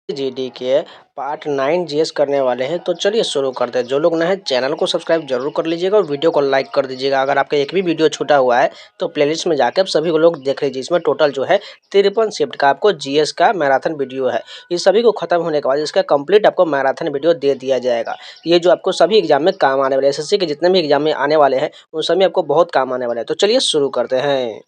GD के part 9 GS करने वाले हैं। तो चलिए शुरू करते हैं। जो लोग नए हैं चैनल को सब्सक्राइब जरूर कर लीजिएगा और वीडियो को लाइक कर दीजिएगा। अगर आपका एक भी वीडियो छूटा हुआ है तो प्लेलिस्ट में जाकर सभी को लोग देख लीजिए। इसमें टोटल जो है 53 शिफ्ट का आपको जीएस का मैराथन वीडियो है। ये सभी को खत्म होने के बाद इसका कंप्लीट आपको मैराथन वीडियो दे दिया जाएगा। ये जो आपको सभी एग्जाम में काम आने वाले, एसएससी के जितने भी एग्जाम में आने वाले हैं उन सभी आपको बहुत काम आने वाले हैं। तो चलिए शुरू करते हैं।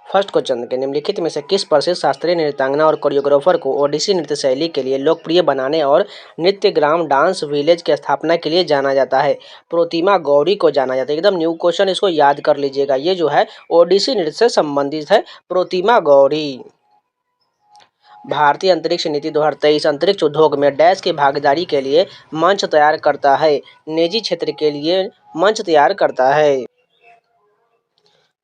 फर्स्ट क्वेश्चन के निम्नलिखित में से किस प्रसिद्ध शास्त्रीय नृत्यांगना और कोरियोग्राफर को ओडिसी नृत्य शैली के लिए लोकप्रिय बनाने और नृत्यग्राम डांस विलेज की स्थापना के लिए जाना जाता है? प्रोतिमा गौरी को जाना जाता है। एकदम न्यू क्वेश्चन, इसको याद कर लीजिएगा। ये जो है ओडिसी नृत्य से संबंधित है, प्रोतिमा गौरी। भारतीय अंतरिक्ष नीति 2023 अंतरिक्ष उद्योग में डैश की भागीदारी के लिए मंच तैयार करता है, निजी क्षेत्र के लिए मंच तैयार करता है।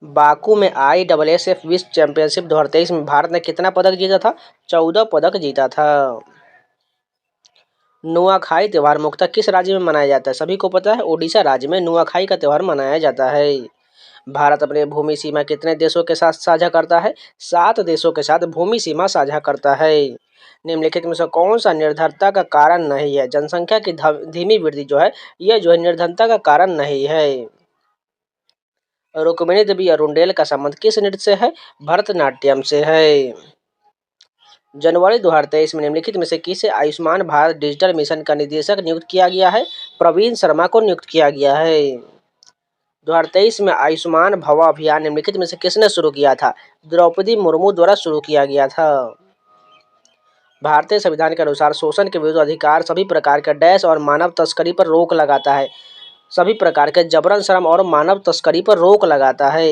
बाकू में ISSF विश्व चैंपियनशिप 2023 में भारत ने कितना पदक जीता था? 14 पदक जीता था। नुआखाई त्योहार मुख्यतः किस राज्य में मनाया जाता है? सभी को पता है, उड़ीसा राज्य में नुआखाई का त्योहार मनाया जाता है। भारत अपने भूमि सीमा कितने देशों के साथ साझा करता है? 7 देशों के साथ भूमि सीमा साझा करता है। निम्नलिखित में से कौन सा निर्धनता का कारण नहीं है? जनसंख्या की धीमी वृद्धि जो है, यह जो है निर्धनता का कारण नहीं है। रुक्मिणी देवी अरुंडेल का संबंध किस नृत्य से है? भरतनाट्यम से है। जनवरी 2023 में निम्नलिखित में से किसे आयुष्मान भारत डिजिटल मिशन का निदेशक नियुक्त किया गया है? प्रवीण शर्मा को नियुक्त किया गया है। 2023 में आयुष्मान भव अभियान निम्नलिखित में से किसने शुरू किया था? द्रौपदी मुर्मू द्वारा शुरू किया गया था। भारतीय संविधान के अनुसार शोषण के विरुद्ध अधिकार सभी प्रकार के डैश और मानव तस्करी पर रोक लगाता है। सभी प्रकार के जबरन श्रम और मानव तस्करी पर रोक लगाता है।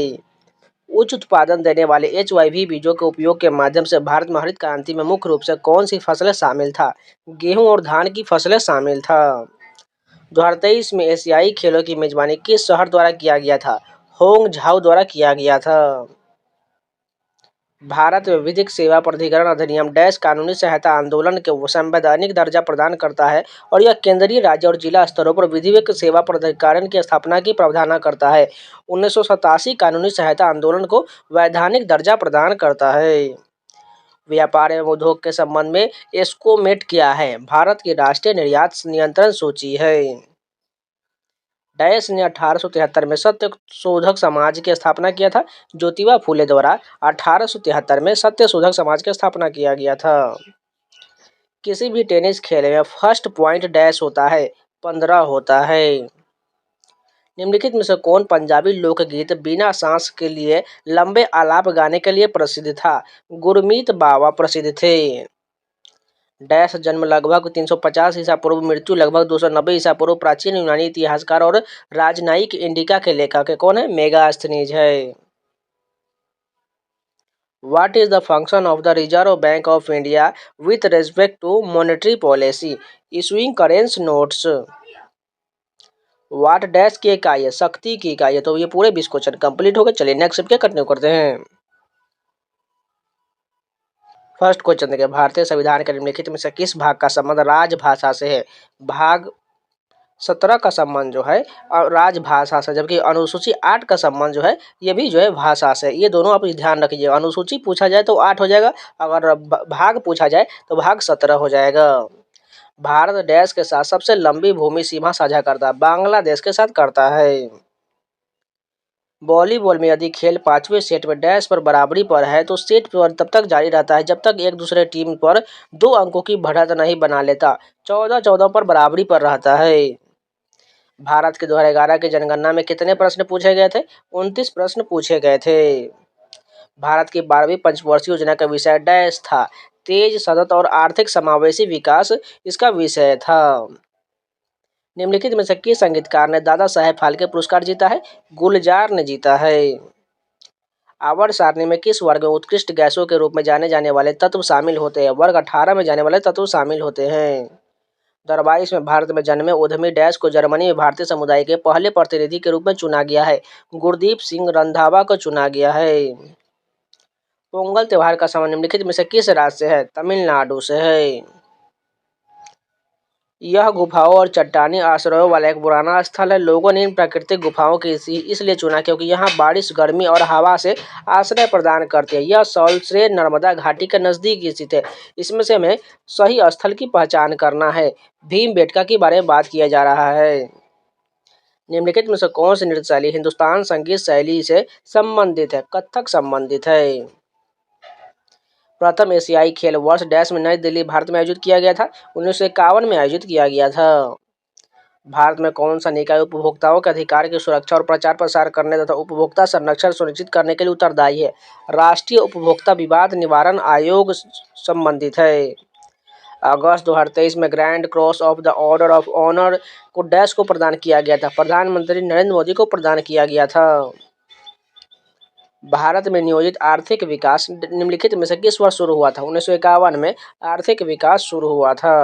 उच्च उत्पादन देने वाले HYV बीजों के उपयोग के माध्यम से भारत में हरित क्रांति में मुख्य रूप से कौन सी फसलें शामिल था? गेहूं और धान की फसलें शामिल था। 2023 में एशियाई खेलों की मेजबानी किस शहर द्वारा किया गया था? होंग झाओ द्वारा किया गया था। भारत में विधिक सेवा प्राधिकरण अधिनियम डैश कानूनी सहायता आंदोलन के संवैधानिक दर्जा प्रदान करता है और यह केंद्रीय, राज्य और जिला स्तरों पर विधिक सेवा प्राधिकरण की स्थापना की प्रावधान करता है। 1987 कानूनी सहायता आंदोलन को वैधानिक दर्जा प्रदान करता है। व्यापार एवं उद्योग के संबंध में एस्कोमेट क्या है? भारत की राष्ट्रीय निर्यात नियंत्रण सूची है। डैश ने 1873 में सत्य शोधक समाज की स्थापना किया था? ज्योतिबा फूले द्वारा 1873 में सत्य शोधक समाज की स्थापना किया गया था। किसी भी टेनिस खेल में फर्स्ट पॉइंट डैश होता है? 15 होता है। निम्नलिखित में से कौन पंजाबी लोकगीत बिना सांस के लिए लंबे आलाप गाने के लिए प्रसिद्ध था? गुरमीत बावा प्रसिद्ध थे। डैश जन्म लगभग 350 ईसा पूर्व, मृत्यु लगभग 290 ईसा पूर्व। प्राचीन यूनानी इतिहासकार और राजनयिक इंडिका के लेखक कौन है? मेगास्थनीज है। What is the function of the Reserve Bank of India with respect to monetary policy? Issuing current notes. Watt dash की इकाई है? शक्ति की इकाई है। तो ये पूरे 20 क्वेश्चन कंप्लीट हो गए। चलिए नेक्स्ट स्टेप क्या कंटिन्यू करते हैं। फर्स्ट क्वेश्चन देखिए, भारतीय संविधान के निम्नलिखित में से किस भाग का संबंध राजभाषा से है? भाग 17 का संबंध जो है राजभाषा से, जबकि अनुसूची 8 का संबंध जो है ये भी जो है भाषा से। ये दोनों आप ध्यान रखिए। अनुसूची पूछा जाए तो 8 हो जाएगा, अगर भाग पूछा जाए तो भाग 17 हो जाएगा। भारत देश के साथ सबसे लंबी भूमि सीमा साझा करता है? बांग्लादेश के साथ करता है। वॉलीबॉल में यदि खेल 5वें सेट में डैश पर बराबरी पर है तो सेट पर तब तक जारी रहता है जब तक एक दूसरे टीम पर 2 अंकों की बढ़त नहीं बना लेता। 14-14 पर बराबरी पर रहता है। भारत के 2011 की जनगणना में कितने प्रश्न पूछे गए थे? 29 प्रश्न पूछे गए थे। भारत की 12वीं पंचवर्षीय योजना का विषय डैश था? तेज, सतत और आर्थिक समावेशी विकास इसका विषय था। निम्नलिखित में से किस संगीतकार ने दादा साहेब फाल्के पुरस्कार जीता है? गुलजार ने जीता है। आवर्त सारणी में किस वर्ग में उत्कृष्ट गैसों के रूप में जाने जाने वाले तत्व शामिल होते हैं? वर्ग 18 में जाने वाले तत्व शामिल होते हैं। 2022 में भारत में जन्मे उद्यमी डैश को जर्मनी में भारतीय समुदाय के पहले प्रतिनिधि के रूप में चुना गया है? गुरदीप सिंह रंधावा को चुना गया है। पोंगल त्योहार का समय निम्नलिखित में से किस राज्य से है? तमिलनाडु से है। यह गुफाओं और चट्टानी आश्रयों वाला एक पुराना स्थल है। लोगों ने इन प्राकृतिक गुफाओं की इसलिए चुना क्योंकि यहाँ बारिश, गर्मी और हवा से आश्रय प्रदान करते हैं। यह सौलश्रेय नर्मदा घाटी के नजदीक स्थित है। इसमें से हमें सही स्थल की पहचान करना है। भीमबेटका के बारे में बात किया जा रहा है। निम्नलिखित में से कौन सी नृत्य शैली हिंदुस्तान संगीत शैली से संबंधित है? कथक संबंधित है। प्रथम एशियाई खेल वर्ष डैश में नई दिल्ली, भारत में आयोजित किया गया था। 1951 में आयोजित किया गया था। भारत में कौन सा निकाय उपभोक्ताओं के अधिकार की सुरक्षा और प्रचार प्रसार करने तथा उपभोक्ता संरक्षण सुनिश्चित करने के लिए उत्तरदायी है? राष्ट्रीय उपभोक्ता विवाद निवारण आयोग संबंधित है। अगस्त 2023 में grand cross of the order of honour को डैश को प्रदान किया गया था? प्रधानमंत्री नरेंद्र मोदी को प्रदान किया गया था। भारत में नियोजित आर्थिक विकास निम्नलिखित में से किस वर्ष शुरू हुआ था? 1951 में आर्थिक विकास शुरू हुआ था।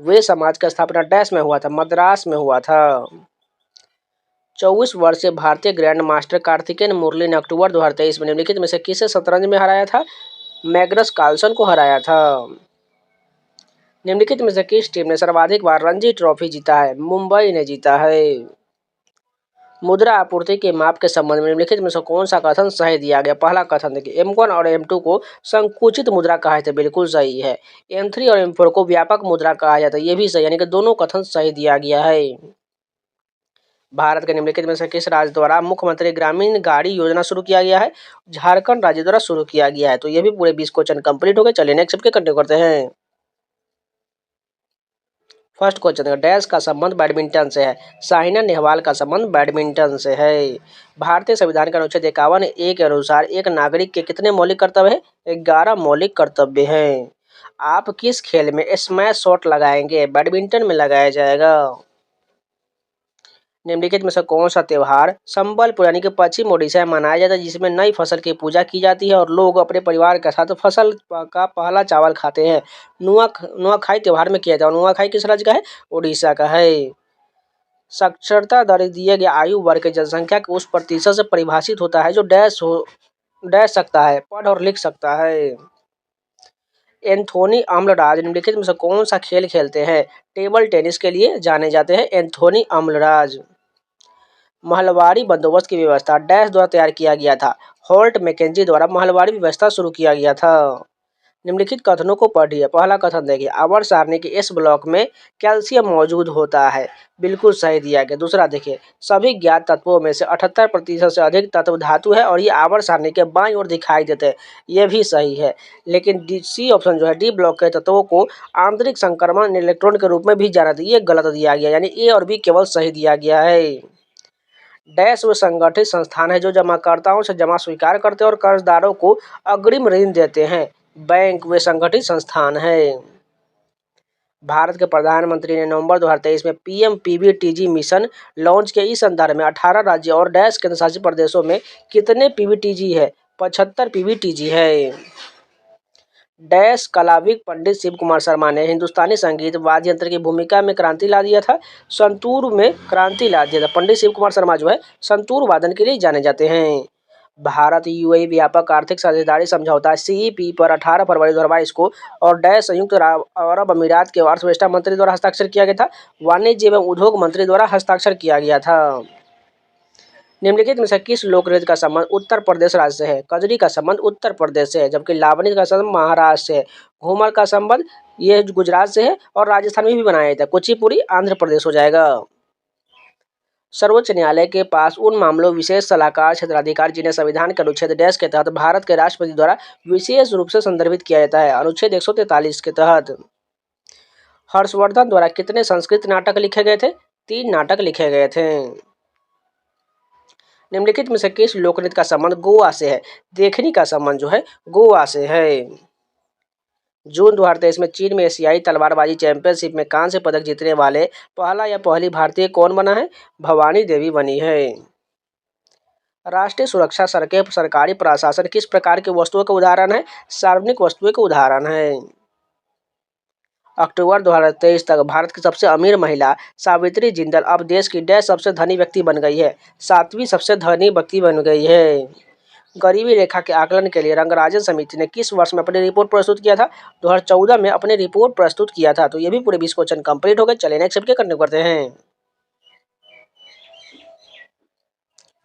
वे समाज का स्थापना डैश में हुआ था? मद्रास में हुआ था। 24 वर्षीय भारतीय ग्रैंड मास्टर कार्तिकेयन मुरली ने अक्टूबर 2023 में निम्नलिखित में से किसे शतरंज में हराया था? मैग्नस कार्लसन को हराया था। निम्नलिखित में से किस टीम ने सर्वाधिक बार रणजी ट्रॉफी जीता है? मुंबई ने जीता है। मुद्रा आपूर्ति के माप के संबंध में निम्नलिखित में से कौन सा कथन सही दिया गया? पहला कथन देखिए, M1 और M2 को संकुचित मुद्रा कहा जाता है, बिल्कुल सही है। M3 और M4 को व्यापक मुद्रा कहा जाता है, ये भी सही, यानी कि दोनों कथन सही दिया गया है। भारत के निम्नलिखित में से किस राज्य द्वारा मुख्यमंत्री ग्रामीण गाड़ी योजना शुरू किया गया है? झारखंड राज्य द्वारा शुरू किया गया है। तो ये भी पूरे 20 क्वेश्चन कंप्लीट हो गए। चलिए नेक्स्ट के कंटिन्यू करते हैं। फर्स्ट क्वेश्चन, डैश का संबंध बैडमिंटन से है? साइना नेहवाल का संबंध बैडमिंटन से है। भारतीय संविधान के अनुच्छेद 51(a) के अनुसार एक नागरिक के कितने मौलिक कर्तव्य हैं? 11 मौलिक कर्तव्य हैं। आप किस खेल में स्मैश शॉट लगाएंगे? बैडमिंटन में लगाया जाएगा। निम्नलिखित में से कौन सा त्योहार संबलपुर यानी कि पश्चिम ओडिशा में मनाया जाता है, जिसमें नई फसल की पूजा की जाती है और लोग अपने परिवार के साथ फसल का पहला चावल खाते हैं? नुआखाई त्योहार में किया जाता है। नुआखाई किस राज्य का है? उड़ीसा का है। साक्षरता दर दिए गए आयु वर्ग की जनसंख्या के उस प्रतिशत से परिभाषित होता है जो डैश सकता है, पढ़ और लिख सकता है। एंथोनी अम्लराज निम्नलिखित में से कौन सा खेल खेलते हैं? टेबल टेनिस के लिए जाने जाते हैं एंथोनी अम्लराज। महलवारी बंदोबस्त की व्यवस्था डैश द्वारा तैयार किया गया था? होल्ट मैकेंजी द्वारा महलवारी व्यवस्था शुरू किया गया था। निम्नलिखित कथनों को पढ़िए। पहला कथन देखिए, आवर्त सारणी के इस ब्लॉक में कैल्शियम मौजूद होता है, बिल्कुल सही दिया गया। दूसरा देखिए, सभी ज्ञात तत्वों में से 78% से अधिक तत्व धातु है और ये आवर्त सारणी के बाईं ओर दिखाई देते हैं, ये भी सही है। लेकिन सी ऑप्शन जो है, डी ब्लॉक के तत्वों को आंतरिक संक्रमण इलेक्ट्रॉन के रूप में भी जाना था, ये गलत दिया गया, यानी ए और बी केवल सही दिया गया है। डैश वे संगठित संस्थान है जो जमाकर्ताओं से जमा स्वीकार करते हैं और कर्जदारों को अग्रिम ऋण देते हैं। बैंक वे संगठित संस्थान है। भारत के प्रधानमंत्री ने नवंबर 2023 में PM-PBTG मिशन लॉन्च किया। इस संदर्भ में 18 राज्य और डैश केंद्र शासित प्रदेशों में कितने PBTG है? 75 PBTG है। डैश कलाविद पंडित शिव कुमार शर्मा ने हिंदुस्तानी संगीत वाद्य यंत्र की भूमिका में क्रांति ला दिया था? संतूर में क्रांति ला दिया था। पंडित शिव कुमार शर्मा जो है संतूर वादन के लिए जाने जाते हैं। भारत UAE व्यापक आर्थिक साझेदारी समझौता CEP पर 18 फरवरी 2022 को और डैश संयुक्त अरब अमीरात के अर्थव्यवस्था मंत्री द्वारा हस्ताक्षर किया गया था? वाणिज्य एवं उद्योग मंत्री द्वारा हस्ताक्षर किया गया था। निम्नलिखित में से किस लोक नृत्य का संबंध उत्तर प्रदेश राज्य से है? कजरी का संबंध उत्तर प्रदेश से है, जबकि लावणी का संबंध महाराष्ट्र से है। घूमर का संबंध ये गुजरात से है और राजस्थान में भी बनाया जाता है। कुचिपुड़ी आंध्र प्रदेश हो जाएगा। सर्वोच्च न्यायालय के पास उन मामलों विशेष सलाहकार क्षेत्राधिकार जिन्हें संविधान के अनुच्छेद डैश के तहत भारत के राष्ट्रपति द्वारा विशेष रूप से संदर्भित किया जाता है? अनुच्छेद 143 के तहत। हर्षवर्धन द्वारा कितने संस्कृत नाटक लिखे गए थे? 3 नाटक लिखे गए थे। निम्नलिखित में से किस लोकनृत्य का संबंध गोवा से है? देखनी का संबंध जो है गोवा से है। जून 2023 में चीन में एशियाई तलवारबाजी चैंपियनशिप में कांस्य पदक जीतने वाले पहला या पहली भारतीय कौन बना है? भवानी देवी बनी है। राष्ट्रीय सुरक्षा, सड़कें, सरकारी प्रशासन किस प्रकार की वस्तुओं का उदाहरण है? सार्वजनिक वस्तुओं का उदाहरण है। अक्टूबर 2023 तक भारत की सबसे अमीर महिला सावित्री जिंदल अब देश की डैश सबसे धनी व्यक्ति बन गई है? 7वीं सबसे धनी व्यक्ति बन गई है। गरीबी रेखा के आकलन के लिए रंगराजन समिति ने किस वर्ष में अपनी रिपोर्ट प्रस्तुत किया था? 2014 में अपनी रिपोर्ट प्रस्तुत किया था। तो ये भी पूरे 20 क्वेश्चन कंप्लीट हो गए। चलिए नेक्स्ट सबके कंटिन्यू करते हैं।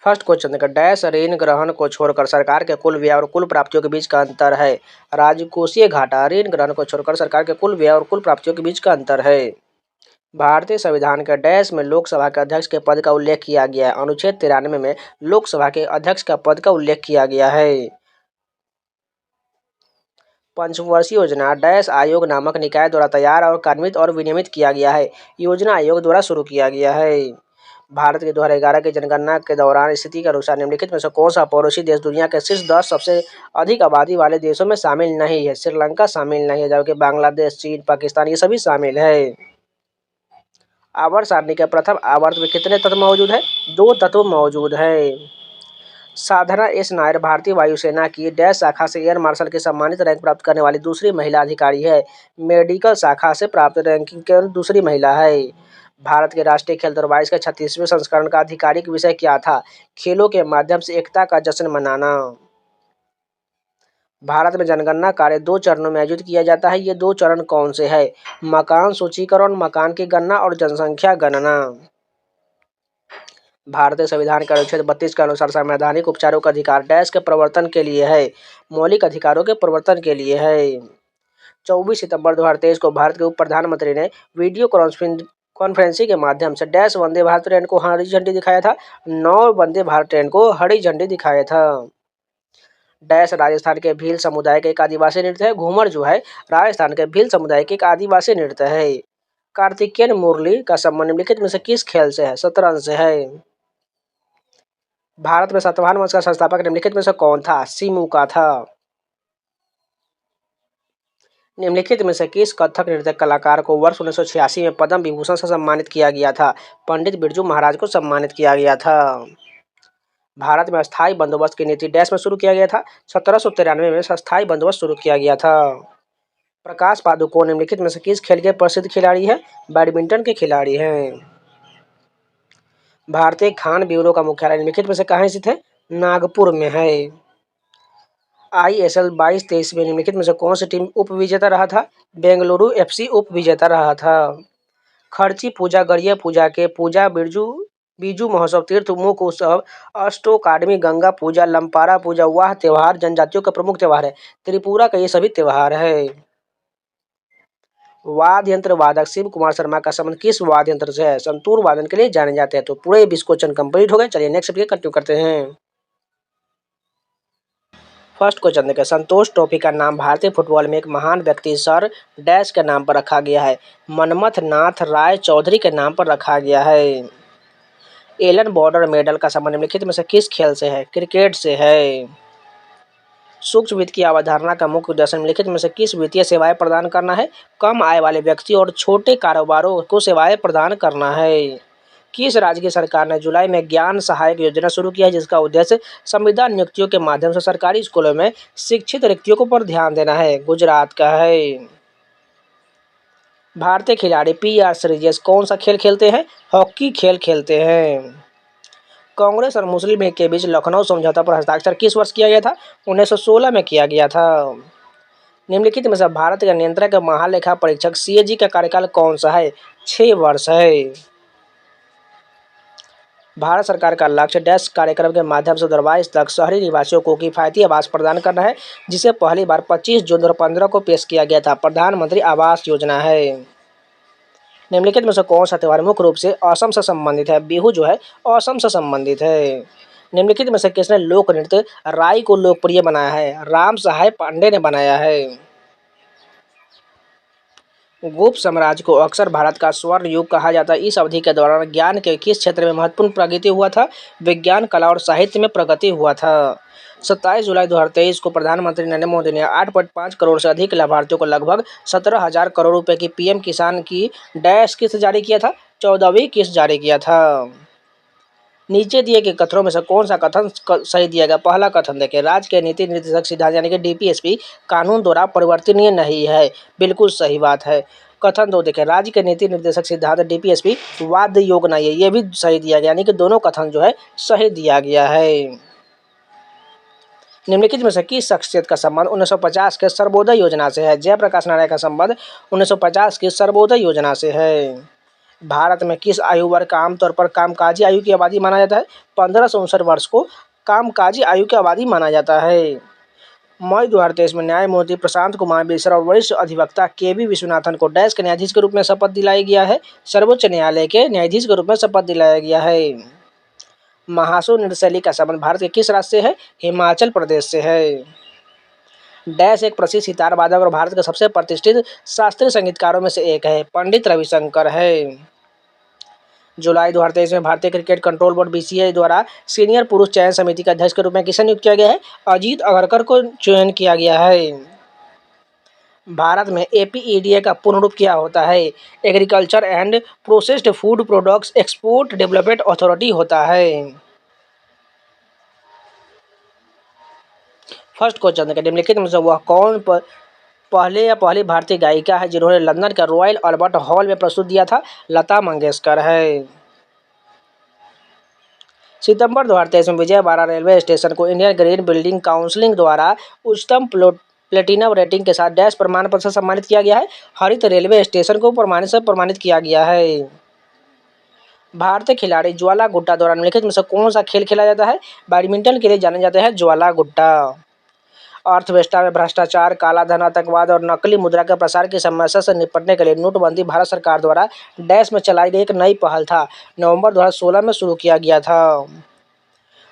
फर्स्ट क्वेश्चन देखा, डैश ऋण ग्रहण को छोड़कर सरकार के कुल व्यय और कुल प्राप्तियों के बीच का अंतर है? राजकोषीय घाटा। ऋण ग्रहण को छोड़कर सरकार के कुल व्यय और कुल प्राप्तियों के बीच का अंतर है। भारतीय संविधान के डैश में लोकसभा के अध्यक्ष के पद का उल्लेख किया गया है? अनुच्छेद 93 में लोकसभा के अध्यक्ष का पद का उल्लेख किया गया है। पंचवर्षीय योजना डैश आयोग नामक निकाय द्वारा तैयार और कार्यान्वित और विनियमित किया गया है? योजना आयोग द्वारा शुरू किया गया है। भारत के 2011 की जनगणना के दौरान स्थिति के अनुसार निम्नलिखित में से कौन सा पड़ोसी देश दुनिया के शीर्ष 10 सबसे अधिक आबादी वाले देशों में शामिल नहीं है? श्रीलंका शामिल नहीं है, जबकि बांग्लादेश, चीन, पाकिस्तान ये सभी शामिल है। आवर्त सारणी के प्रथम आवर्त में कितने तत्व मौजूद है? 2 तत्व मौजूद है। साधना एस नायर भारतीय वायुसेना की डैश शाखा से एयर मार्शल की सम्मानित रैंक प्राप्त करने वाली दूसरी महिला अधिकारी है? मेडिकल शाखा से प्राप्त रैंकिंग के दूसरी महिला है। भारत के राष्ट्रीय खेल 2022 के 36वें संस्करण का आधिकारिक विषय क्या था? खेलों के माध्यम से एकता का जश्न मनाना। भारत में जनगणना कार्य 2 चरणों में आयोजित किया जाता है। ये 2 चरण कौन से है? मकान सूचीकरण, मकान की गणना और जनसंख्या गणना। भारतीय संविधान के अनुच्छेद 32 के अनुसार संवैधानिक उपचारों का अधिकार डैश के प्रवर्तन के लिए है? मौलिक अधिकारों के प्रवर्तन के लिए है। 24 सितंबर 2023 को भारत के उप प्रधानमंत्री ने वीडियो कॉन्फ्रेंसिंग के माध्यम से डैश वंदे भारत ट्रेन को हरी झंडी दिखाया था? 9 वंदे भारत ट्रेन को हरी झंडी दिखाया था। डैश राजस्थान के भील समुदाय का एक आदिवासी नृत्य है? घूमर जो है राजस्थान के भील समुदाय के एक आदिवासी नृत्य है। कार्तिकेयन मुरली का संबंध निम्नलिखित में से किस खेल से है? शतरंज से है। भारत में सातवाहन वंश का संस्थापक निम्नलिखित में से कौन था? सिमू का था। निम्नलिखित में से किस कथक नृत्य कलाकार को वर्ष 1986 में पद्म विभूषण से सम्मानित किया गया था? पंडित बिरजू महाराज को सम्मानित किया गया था। भारत में अस्थायी बंदोबस्त की नीति डैश में शुरू किया गया था? 1793 में अस्थायी बंदोबस्त शुरू किया गया था। प्रकाश पादुकोण निम्नलिखित में से किस खेल के प्रसिद्ध खिलाड़ी हैं? बैडमिंटन के खिलाड़ी हैं। भारतीय खान ब्यूरो का मुख्यालय निम्नलिखित में से कहाँ स्थित है? नागपुर में है। ISL 22-23 में निम्नलिखित में से कौन सी टीम उप विजेता रहा था? बेंगलुरु FC उप विजेता रहा था। खर्ची पूजा, गड़िया पूजा के पूजा, बीजू महोत्सव, तीर्थ मुख उत्सव, अष्टोकाडमी, गंगा पूजा, लंपारा पूजा, वाह त्योहार जनजातियों का प्रमुख त्योहार है। त्रिपुरा का ये सभी त्योहार है। वाद्य यंत्र वादक शिव कुमार शर्मा का संबंध किस वाद्य यंत्र से है? संतूर वादन के लिए जाने जाते हैं। तो पूरे 20 क्वेश्चन कंप्लीट हो गए। चलिए नेक्स्ट कंटिन्यू करते हैं। फर्स्ट क्वेश्चन देखें, संतोष ट्रॉफी का नाम भारतीय फुटबॉल में एक महान व्यक्ति सर डैश के नाम पर रखा गया है? मनमथ नाथ राय चौधरी के नाम पर रखा गया है। एलन बॉर्डर मेडल का संबंध निम्नलिखित में से किस खेल से है? क्रिकेट से है। सूक्ष्म वित्त की अवधारणा का मुख्य उद्देश्य निम्नलिखित में से किस वित्तीय सेवाएं प्रदान करना है? कम आय वाले व्यक्ति और छोटे कारोबारों को सेवाएं प्रदान करना है। किस राज्य की सरकार ने जुलाई में ज्ञान सहायक योजना शुरू किया है, जिसका उद्देश्य संविदा नियुक्तियों के माध्यम से सरकारी स्कूलों में शिक्षित रिक्तियों पर ध्यान देना है? गुजरात का है। भारतीय खिलाड़ी PR श्रीजेश कौन सा खेल खेलते हैं? हॉकी खेल खेलते हैं। कांग्रेस और मुस्लिम लीग के बीच लखनऊ समझौता पर हस्ताक्षर किस वर्ष किया गया था? 1916 में किया गया था। निम्नलिखित में से भारत का नियंत्रक महालेखा परीक्षक CAG का कार्यकाल कौन सा है? 6 वर्ष है। भारत सरकार का लक्ष्य डैश कार्यक्रम के माध्यम से 2022 तक शहरी निवासियों को किफायती आवास प्रदान करना है, जिसे पहली बार 25 जून 2015 को पेश किया गया था। प्रधानमंत्री आवास योजना है। निम्नलिखित में से कौन सा त्यौहार मुख्य रूप से असम से संबंधित है? बिहू जो है असम से संबंधित है। निम्नलिखित में से किसने लोक नृत्य राई को लोकप्रिय बनाया है? राम सहाय पांडे ने बनाया है। गुप्त साम्राज्य को अक्सर भारत का स्वर्ण युग कहा जाता है। इस अवधि के दौरान ज्ञान के किस क्षेत्र में महत्वपूर्ण प्रगति हुआ था? विज्ञान, कला और साहित्य में प्रगति हुआ था। 27 जुलाई 2023 को प्रधानमंत्री नरेंद्र मोदी ने 8.5 करोड़ से अधिक लाभार्थियों को लगभग 17,000 करोड़ रुपए की PM किसान की डैश किस्त जारी किया था? 14वीं किस्त जारी किया था। नीचे दिए गए कथनों में से कौन सा कथन सही दिया गया? पहला कथन देखें, राज्य के नीति निर्देशक सिद्धांत यानी कि DPSP कानून द्वारा परिवर्तनीय नहीं है। बिल्कुल सही बात है। कथन 2 देखें, राज्य के नीति निर्देशक सिद्धांत DPSP वाद्य योग नहीं है। ये भी सही दिया गया, यानी कि दोनों कथन जो है सही दिया गया है। निम्नलिखित में से किस शख्सियत का संबंध 1950 के सर्वोदय योजना से है? जयप्रकाश नारायण का संबंध 1950 की सर्वोदय योजना से है। भारत में किस आयु वर्ग का आमतौर पर कामकाजी आयु की आबादी माना जाता है? 15 से 59 वर्ष को कामकाजी आयु की आबादी माना जाता है। मई 2023 में न्यायमूर्ति प्रशांत कुमार मिश्रा और वरिष्ठ अधिवक्ता के.वी. विश्वनाथन को डैश के न्यायाधीश के रूप में शपथ दिलाया गया है? सर्वोच्च न्यायालय के न्यायाधीश के रूप में शपथ दिलाया गया है। महासुर नृत्य शैली का संबंध भारत के किस राज्य से है? हिमाचल प्रदेश से है। डैश एक प्रसिद्ध सितार वादक और भारत के सबसे प्रतिष्ठित शास्त्रीय संगीतकारों में से एक है। पंडित रविशंकर है। जुलाई 2023 में भारतीय क्रिकेट कंट्रोल बोर्ड (बीसीसीआई) द्वारा सीनियर पुरुष चयन समिति के अध्यक्ष के रूप में किसे नियुक्त किया गया है? अजीत अगरकर को चयन किया गया है। भारत में एपीईडीए का पूर्ण रूप क्या होता है? Agriculture and processed food products export development authority होता है। फर्स्ट क्वेश्चन देखिए, निम्नलिखित में से वह कौन पहली भारतीय गायिका है जिन्होंने लंदन के रॉयल अल्बर्ट हॉल में प्रस्तुत दिया था? लता मंगेशकर है। सितंबर 2023 में विजयवाड़ा रेलवे स्टेशन को इंडियन ग्रीन बिल्डिंग काउंसिल द्वारा उच्चतम प्लेटिनम रेटिंग के साथ डैश प्रमाण पत्र से सम्मानित किया गया है? हरित रेलवे स्टेशन को प्रमाणित किया गया है। भारतीय खिलाड़ी ज्वाला गुट्टा द्वारा निम्नलिखित में से कौन सा खेल खेला जाता है? बैडमिंटन के लिए जाने जाते हैं ज्वाला गुट्टा। अर्थव्यवस्था में भ्रष्टाचार, कालाधन, आतंकवाद और नकली मुद्रा के प्रसार की समस्या से निपटने के लिए नोटबंदी भारत सरकार द्वारा डैश में चलाई गई एक नई पहल था। नवंबर 2016 में शुरू किया गया था।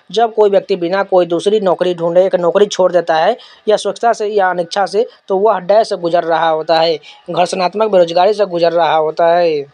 जब कोई व्यक्ति बिना कोई दूसरी नौकरी ढूंढे एक नौकरी छोड़ देता है या स्वेच्छा से या अनिच्छा से, तो वह डैश से गुजर रहा होता है, घर्षणात्मक बेरोजगारी से गुजर रहा होता है।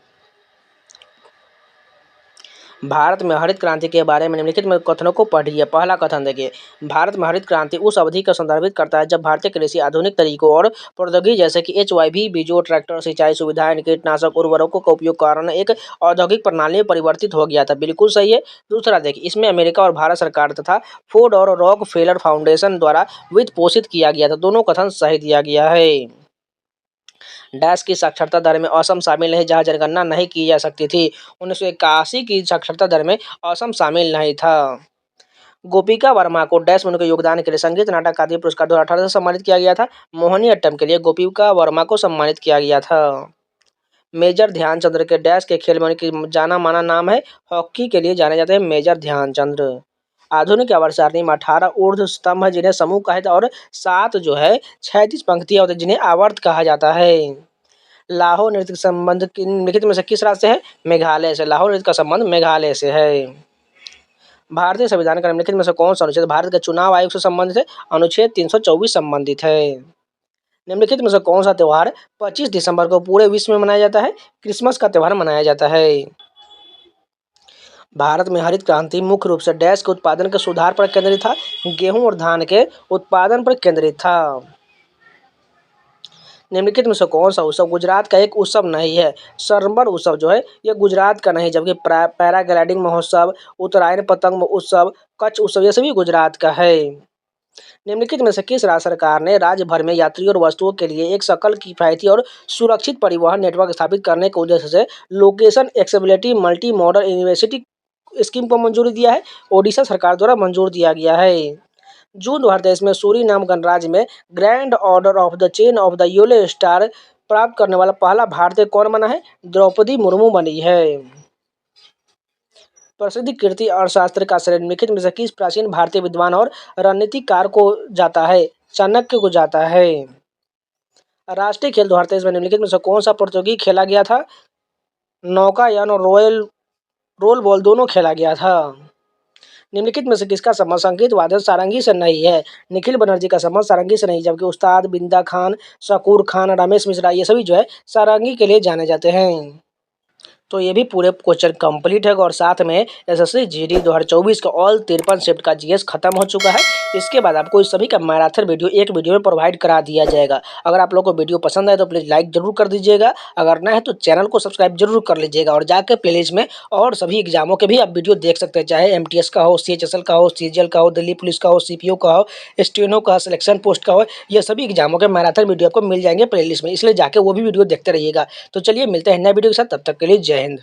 भारत में हरित क्रांति के बारे में निम्नलिखित में कथनों को पढ़िए। पहला कथन देखिए, भारत में हरित क्रांति उस अवधि को संदर्भित करता है जब भारतीय कृषि आधुनिक तरीकों और प्रौद्योगिकी जैसे कि एचवाईवी बीजों, ट्रैक्टर, सिंचाई सुविधाएं, कीटनाशक उर्वरकों का उपयोग कारण एक औद्योगिक प्रणाली में परिवर्तित हो गया था। बिल्कुल सही है। दूसरा देखिए, इसमें अमेरिका और भारत सरकार तथा फोर्ड और रॉकफेलर फाउंडेशन द्वारा वित्त पोषित किया गया था। दोनों कथन सही दिया गया है। डैश की साक्षरता दर में असम शामिल नहीं, जहां जनगणना नहीं की जा सकती थी। 1981 की साक्षरता दर में असम शामिल नहीं था। गोपिका वर्मा को डैश में उनके योगदान के लिए संगीत नाटक अकादमी पुरस्कार 2018 से सम्मानित किया गया था। मोहिनीअट्टम के लिए गोपिका वर्मा को सम्मानित किया गया था। मेजर ध्यानचंद्र के डैश के खेल में उनकी जाना माना नाम है? हॉकी के लिए जाने जाते हैं मेजर ध्यानचंद्र। आधुनिक आवर्त सारणी में 18 ऊर्ध्व स्तंभ है जिन्हें समूह कहा जाता है और 7 जो है क्षैतिज पंक्तियां होती है जिन्हें आवर्त कहा जाता है। लाहौर नृत्य का संबंध निम्नलिखित में से किस राज्य से है? मेघालय से। लाहौर नृत्य का संबंध मेघालय से है। भारतीय संविधान का निम्नलिखित में से कौन सा अनुच्छेद भारत के चुनाव आयोग से संबंधित है? अनुच्छेद 324 संबंधित है। निम्नलिखित में से कौन सा त्योहार 25 दिसंबर को पूरे विश्व में मनाया जाता है? क्रिसमस का त्योहार मनाया जाता है। भारत में हरित क्रांति मुख्य रूप से डैश के उत्पादन के सुधार पर केंद्रित था? गेहूं और धान के उत्पादन पर केंद्रित था। निम्नलिखित में से कौन सा उत्सव गुजरात का एक उत्सव नहीं है? सरंबर उत्सव जो है ये गुजरात का नहीं, जबकि पैराग्लाइडिंग महोत्सव, उत्तरायण पतंग उत्सव, कच्छ उत्सव ये सभी गुजरात का है। निम्नलिखित में से किस राज्य सरकार ने राज्य भर में यात्रियों और वस्तुओं के लिए एक सकल किफायती और सुरक्षित परिवहन नेटवर्क स्थापित करने के उद्देश्य से location accessibility multi modal university scheme को मंजूरी दिया है? ओडिशा सरकार द्वारा मंजूर दिया गया है। जून 2023 में सूरीनाम गणराज्य में grand order of the chain of the yellow star प्राप्त करने वाला पहला भारतीय कौन बना है? द्रौपदी मुर्मू बनी है। प्रसिद्ध कीर्ति अर्थशास्त्र का श्रेय निम्नलिखित में से किस प्राचीन भारतीय विद्वान और रणनीतिकार को जाता है? चाणक्य को जाता है। राष्ट्रीय खेल 2023 में निम्नलिखित में से कौन सा प्रतियोगी खेला गया था? नौकायन और रोल बॉल दोनों खेला गया था। निम्नलिखित में से किसका संबंध संगीत वादन सारंगी से नहीं है? निखिल बनर्जी का संबंध सारंगी से नहीं, जबकि उस्ताद बिंदा खान, शकूर खान, रमेश मिश्रा ये सभी जो है सारंगी के लिए जाने जाते हैं। तो ये भी पूरे क्वेश्चन कंप्लीट है और साथ में एसएससी जीडी 2024 का ऑल 53 शिफ्ट का जीएस खत्म हो चुका है। इसके बाद आपको इस सभी का मैराथन वीडियो एक वीडियो में प्रोवाइड करा दिया जाएगा। अगर आप लोगों को वीडियो पसंद आए तो प्लीज़ लाइक जरूर कर दीजिएगा, अगर ना है तो चैनल को सब्सक्राइब जरूर कर लीजिएगा और जाकर प्लेलिस्ट में और सभी एग्जामों के भी आप वीडियो देख सकते हैं, चाहे एमटीएस का हो, सीएचएसएल का हो, सीजीएल का हो, दिल्ली पुलिस का हो, सीपीओ का हो, स्टेनो का, सिलेक्शन पोस्ट का हो, ये सभी एग्जामों के मैराथन वीडियो आपको मिल जाएंगे प्लेलिस्ट में, इसलिए जाके वो भी वीडियो देखते रहिएगा। तो चलिए मिलते हैं नए वीडियो के साथ, तब तक के लिए जय हिंद।